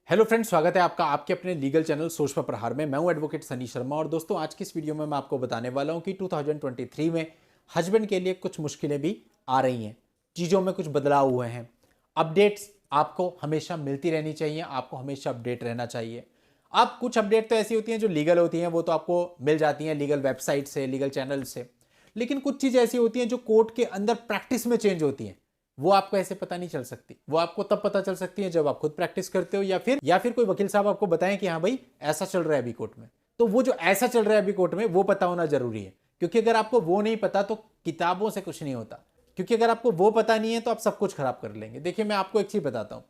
Hello friends, स्वागत है आपका आपके अपने लीगल चैनल सोच पर प्रहार में। मैं हूं एडवोकेट सनी शर्मा और दोस्तों आज की इस वीडियो में मैं आपको बताने वाला हूं कि 2023 में हस्बैंड के लिए कुछ मुश्किलें भी आ रही हैं, चीज़ों में कुछ बदलाव हुए हैं। अपडेट्स आपको हमेशा मिलती रहनी चाहिए, आपको हमेशा अपडेट रहना चाहिए। अब कुछ अपडेट तो ऐसी होती हैं जो लीगल होती हैं, वो तो आपको मिल जाती हैं लीगल वेबसाइट से, लीगल चैनल से। लेकिन कुछ चीज़ें ऐसी होती हैं जो कोर्ट के अंदर प्रैक्टिस में चेंज होती हैं, वो आपको ऐसे पता नहीं चल सकती। वो आपको तब पता चल सकती है जब आप खुद प्रैक्टिस करते हो या फिर कोई वकील साहब आपको बताएं कि हाँ भाई ऐसा चल रहा है अभी कोर्ट में। तो वो जो ऐसा चल रहा है अभी कोर्ट में वो पता होना जरूरी है, क्योंकि अगर आपको वो नहीं पता तो किताबों से कुछ नहीं होता। क्योंकि अगर आपको वो पता नहीं है तो आप सब कुछ खराब कर लेंगे। देखिए, मैं आपको एक चीज बताता हूं।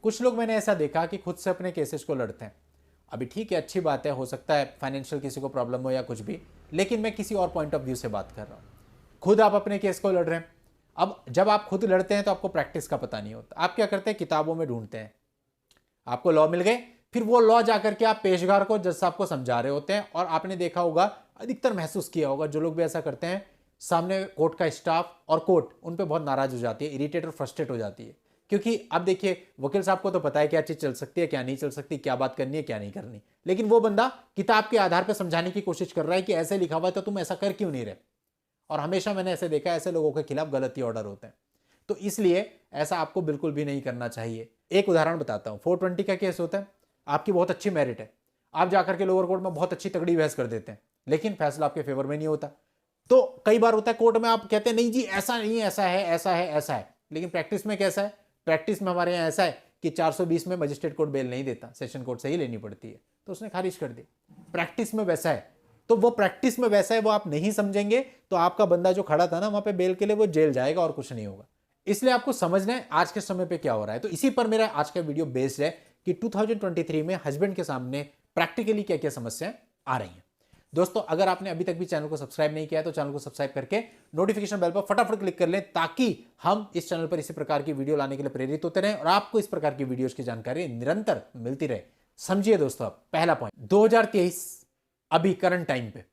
कुछ लोग मैंने ऐसा देखा कि खुद से अपने केसेस को लड़ते हैं। अभी ठीक है, अच्छी बात है, हो सकता है फाइनेंशियल किसी को प्रॉब्लम हो या कुछ भी, लेकिन मैं किसी और पॉइंट ऑफ व्यू से बात कर रहा हूं। खुद आप अपने केस को लड़ रहे हैं। अब जब आप खुद लड़ते हैं तो आपको प्रैक्टिस का पता नहीं होता। आप क्या करते हैं, किताबों में ढूंढते हैं, आपको लॉ मिल गए, फिर वो लॉ जाकर के आप पेशकार को, जज साहब को समझा रहे होते हैं। और आपने देखा होगा, अधिकतर महसूस किया होगा, जो लोग भी ऐसा करते हैं, सामने कोर्ट का स्टाफ और कोर्ट उन पर बहुत नाराज हो जाती है, इरिटेट और फ्रस्ट्रेट हो जाती है। क्योंकि अब देखिए, वकील साहब को तो पता है क्या चीज चल सकती है, क्या नहीं चल सकती, क्या बात करनी है, क्या नहीं करनी, लेकिन वो बंदा किताब के आधार पर समझाने की कोशिश कर रहा है कि ऐसे लिखा हुआ है तो तुम ऐसा कर क्यों नहीं रहे। और हमेशा मैंने ऐसे देखा है, ऐसे लोगों के खिलाफ गलती ऑर्डर होते हैं। तो इसलिए ऐसा आपको बिल्कुल भी नहीं करना चाहिए। एक उदाहरण बताता हूं, 420 का केस होता है, आपकी बहुत अच्छी मेरिट है, आप जाकर के लोअर कोर्ट में बहुत अच्छी तगड़ी बहस कर देते हैं, लेकिन फैसला आपके फेवर में नहीं होता। तो कई बार होता है कोर्ट में आप कहते हैं नहीं जी ऐसा नहीं, ऐसा है, ऐसा है, ऐसा है, लेकिन प्रैक्टिस में कैसा है? प्रैक्टिस में हमारे यहाँ ऐसा है कि 420 में मजिस्ट्रेट कोर्ट बेल नहीं देता, सेशन कोर्ट से ही लेनी पड़ती है, तो उसने खारिज कर दी। प्रैक्टिस में वैसा है, तो वो प्रैक्टिस में वैसा है, वो आप नहीं समझेंगे तो आपका बंदा जो खड़ा था ना वहां पे बेल के लिए, वो जेल जाएगा और कुछ नहीं होगा। इसलिए आपको समझना है आज के समय पे क्या हो रहा है। तो इसी पर मेरा आज का वीडियो बेस्ड है कि 2023 में हस्बैंड के सामने प्रैक्टिकली क्या क्या समस्याएं आ रही हैं। दोस्तों, अगर आपने अभी तक भी चैनल को सब्सक्राइब नहीं किया है तो चैनल को सब्सक्राइब करके नोटिफिकेशन बेल पर फटाफट क्लिक कर लें, ताकि हम इस चैनल पर इसी प्रकार की वीडियो लाने के लिए प्रेरित होते रहें और आपको इस प्रकार की वीडियोस की जानकारी निरंतर मिलती रहे। समझिए दोस्तों, अब पहला पॉइंट, 2023 अभी करंट टाइम पे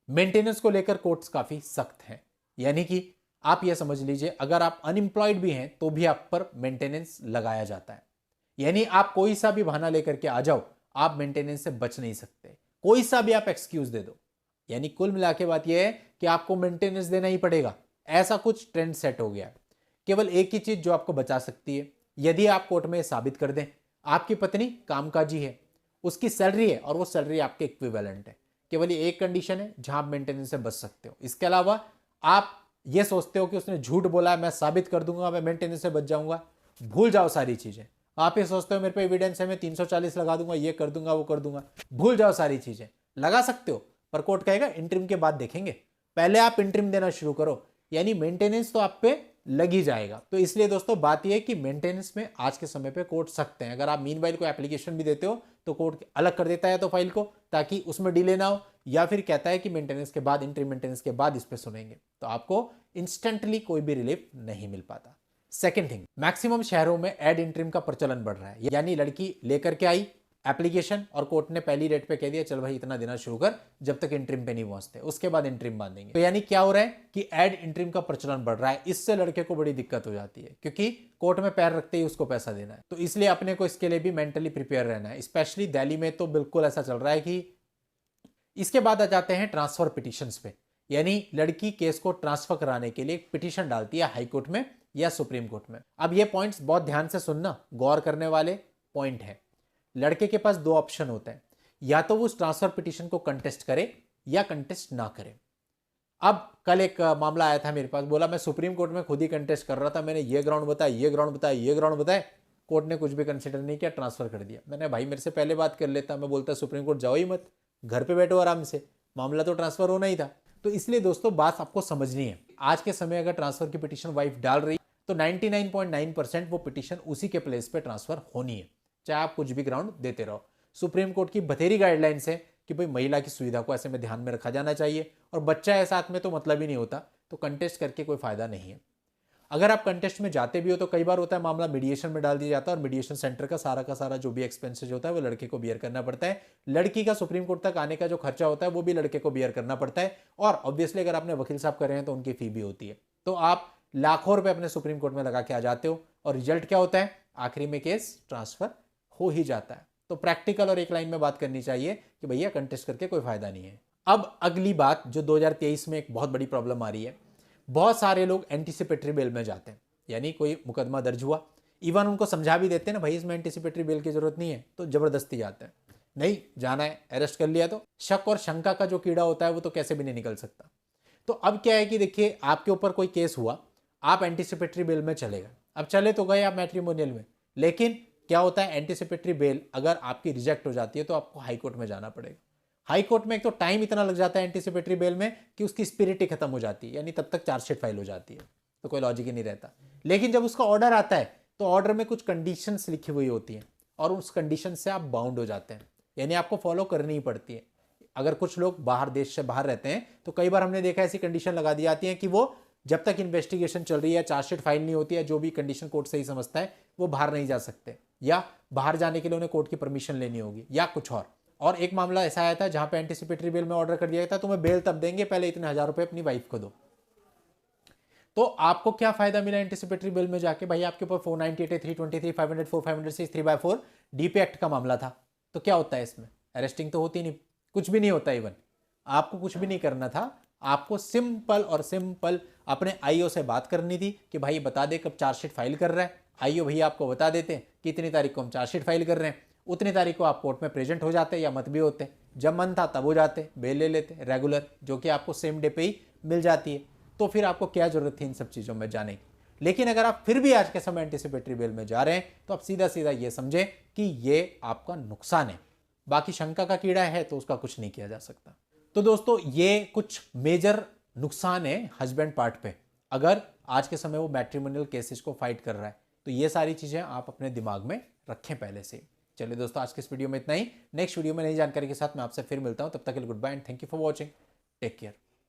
मेंटेनेंस को लेकर कोर्ट्स काफी सख्त हैं। यानी कि आप यह समझ लीजिए, अगर आप अनएम्प्लॉयड भी हैं तो भी आप पर मेंटेनेंस लगाया जाता है। यानी आप कोई सा भी बहाना लेकर के आ जाओ, आप मेंटेनेंस से बच नहीं सकते। कोई सा भी आप एक्सक्यूज दे दो, यानी कुल मिला के बात यह है कि आपको मेंटेनेंस देना ही पड़ेगा। ऐसा कुछ ट्रेंड सेट हो गया है। केवल एक ही चीज जो आपको बचा सकती है, यदि आप कोर्ट में साबित कर दें आपकी पत्नी कामकाजी है, उसकी सैलरी है और वो सैलरी आपके इक्विवेलेंट है, केवल ये एक कंडीशन है जहां आप मेंटेनेंस से बच सकते हो। इसके अलावा आप ये सोचते हो कि उसने झूठ बोला है, मैं साबित कर दूंगा, मैं मेंटेनेंस से बच जाऊंगा, भूल जाओ सारी चीजें। आप ये सोचते हो मेरे पे एविडेंस है, मैं 340 लगा दूंगा, ये कर दूंगा, वो कर दूंगा, भूल जाओ सारी चीजें। लगा सकते हो, पर कोर्ट कहेगा इंटरिम के बाद देखेंगे, पहले आप इंटरिम देना शुरू करो, यानी मेंटेनेंस तो आप पे लग ही जाएगा। तो इसलिए दोस्तों बात यह है कि मेंटेनेंस में आज के समय पे कोर्ट सख्त हैं। अगर आप मीनवाइल को एप्लीकेशन भी देते हो तो कोर्ट अलग कर देता है तो फाइल को, ताकि उसमें डिले ना हो, या फिर कहता है कि मेंटेनेंस के बाद, इंटरिम मेंटेनेंस के बाद इस पे सुनेंगे, तो आपको इंस्टेंटली कोई भी रिलीफ नहीं मिल पाता। सेकेंड थिंग, मैक्सिमम शहरों में एड इंटरिम का प्रचलन बढ़ रहा है। यानी लड़की लेकर के आई एप्लीकेशन और कोर्ट ने पहली डेट पे कह दिया चल भाई इतना देना शुरू कर, जब तक इंटरिम पे नहीं पहुंचते उसके बाद इंटरिम बांधेंगे। तो यानी क्या हो रहा है कि एड इंटरिम का प्रचलन बढ़ रहा है। इससे लड़के को बड़ी दिक्कत हो जाती है, क्योंकि कोर्ट में पैर रखते ही उसको पैसा देना है। तो इसलिए अपने को इसके लिए भी मेंटली प्रिपेयर रहना है। स्पेशली दिल्ली में तो बिल्कुल ऐसा चल रहा है कि इसके बाद आ जाते हैं ट्रांसफर पिटिशंस पे। यानी लड़की केस को ट्रांसफर कराने के लिए पिटीशन डालती है हाई कोर्ट में या सुप्रीम कोर्ट में। अब ये पॉइंट्स बहुत ध्यान से सुनना, गौर करने वाले पॉइंट है। लड़के के पास दो ऑप्शन होते हैं, या तो वो उस ट्रांसफर पिटीशन को कंटेस्ट करे या कंटेस्ट ना करे। अब कल एक मामला आया था मेरे पास, बोला मैं सुप्रीम कोर्ट में खुद ही कंटेस्ट कर रहा था, मैंने ये ग्राउंड बताया, ये ग्राउंड बताया, ये ग्राउंड बताया, कोर्ट ने कुछ भी कंसिडर नहीं किया, ट्रांसफर कर दिया। मैंने भाई मेरे से पहले बात कर लेता, मैं बोलता सुप्रीम कोर्ट जाओ ही मत, घर पे बैठो आराम से, मामला तो ट्रांसफर होना ही था। तो इसलिए दोस्तों बात आपको समझनी है। आज के समय अगर ट्रांसफर की पिटीशन वाइफ डाल रही तो 99.9% वो पिटीशन उसी के प्लेस पे ट्रांसफर होनी है, चाहे आप कुछ भी ग्राउंड देते रहो। सुप्रीम कोर्ट की बथेरी गाइडलाइंस है कि भाई महिला की सुविधा को ऐसे में ध्यान में रखा जाना चाहिए, और बच्चा है साथ में तो मतलब ही नहीं होता, तो कंटेस्ट करके कोई फायदा नहीं है। अगर आप कंटेस्ट में जाते भी हो तो कई बार होता है मामला मीडिएशन में डाल दिया जाता है, और मीडिएशन सेंटर का सारा जो भी एक्सपेंसेज होता है वो लड़के को बियर करना पड़ता है। लड़की का सुप्रीम कोर्ट तक आने का जो खर्चा होता है वो भी लड़के को बियर करना पड़ता है, और ऑब्वियसली अगर आपने वकील साहब करे हैं तो उनकी फी भी होती है। तो आप लाखों रुपए अपने सुप्रीम कोर्ट में लगा के आ जाते हो, और रिजल्ट क्या होता है, आखिरी में केस ट्रांसफर हो ही जाता है। तो प्रैक्टिकल और एक लाइन में बात करनी चाहिए कि भैया कंटेस्ट करके कोई फायदा नहीं है। अब अगली बात जो 2023 में एक बहुत बड़ी प्रॉब्लम आ रही है, बहुत सारे लोग एंटीसिपेटरी बेल में जाते हैं, यानी कोई मुकदमा दर्ज हुआ, इवन उनको समझा भी देते हैं ना भाई इसमें एंटीसिपेटरी बेल की जरूरत नहीं है, तो जबरदस्ती जाते हैं, नहीं जाना है, अरेस्ट कर लिया। तो शक और शंका का जो कीड़ा होता है वो तो कैसे भी नहीं निकल सकता। तो अब क्या है कि देखिए आपके ऊपर कोई केस हुआ, आप एंटीसिपेटरी बेल में चले गए, अब चले तो गए आप मैट्रिमोनियल में, लेकिन क्या होता है एंटीसिपेटरी बेल अगर आपकी रिजेक्ट हो जाती है तो आपको हाई कोर्ट में जाना पड़ेगा। हाई कोर्ट में एक तो टाइम इतना लग जाता है एंटीसिपेटरी बेल में कि उसकी स्पिरिट ही खत्म हो जाती है, यानी तब तक चार्जशीट फाइल हो जाती है, तो कोई लॉजिक ही नहीं रहता। लेकिन जब उसका ऑर्डर आता है तो ऑर्डर में कुछ कंडीशंस लिखी हुई होती हैं और उस कंडीशन से आप बाउंड हो जाते हैं, यानी आपको फॉलो करनी ही पड़ती है। अगर कुछ लोग बाहर देश से बाहर रहते हैं तो कई बार हमने देखा ऐसी कंडीशन लगा दी जाती है कि वो जब तक इन्वेस्टिगेशन चल रही है, चार्जशीट फाइल नहीं होती है, जो भी कंडीशन कोर्ट सही समझता है, वो बाहर नहीं जा सकते, या बाहर जाने के लिए उन्हें कोर्ट की परमिशन लेनी होगी या कुछ और एक मामला ऐसा आया था जहां पे एंटीसिपेटरी बेल में ऑर्डर कर दिया था तुम्हें बेल तब देंगे पहले इतने हजार रुपए अपनी वाइफ को दो। तो आपको क्या फायदा मिला एंटीसिपेटरी बेल में जाके, भाई आपके ऊपर 498, 323, 504, 506, 3/4 डीपी एक्ट का मामला था, तो क्या होता है इसमें, अरेस्टिंग तो होती नहीं, कुछ भी नहीं होता, इवन आपको कुछ भी नहीं करना था, आपको सिंपल अपने आईओ से बात करनी थी कि भाई बता दे कब चार्जशीट फाइल कर रहा है। आईओ भैया आपको बता देते कि इतनी तारीख को हम चार्जशीट फाइल कर रहे हैं, उतनी तारीख को आप कोर्ट में प्रेजेंट हो जाते या मत भी होते, जब मन था तब हो जाते, बेल ले लेते रेगुलर, जो कि आपको सेम डे पे ही मिल जाती है। तो फिर आपको क्या जरूरत थी इन सब चीज़ों में जाने की। लेकिन अगर आप फिर भी आज के समय एंटीसिपेटरी बेल में जा रहे हैं तो आप सीधा सीधा ये समझें कि ये आपका नुकसान है, बाकी शंका का कीड़ा है तो उसका कुछ नहीं किया जा सकता। तो दोस्तों ये कुछ मेजर नुकसान है हस्बैंड पार्ट पे, अगर आज के समय वो मैट्रिमोनियल केसेस को फाइट कर रहा है, तो ये सारी चीजें आप अपने दिमाग में रखें पहले से। चलिए दोस्तों आज के इस वीडियो में इतना ही, नेक्स्ट वीडियो में नई जानकारी के साथ मैं आपसे फिर मिलता हूं, तब तक के लिए good bye and thank you for watching, take care.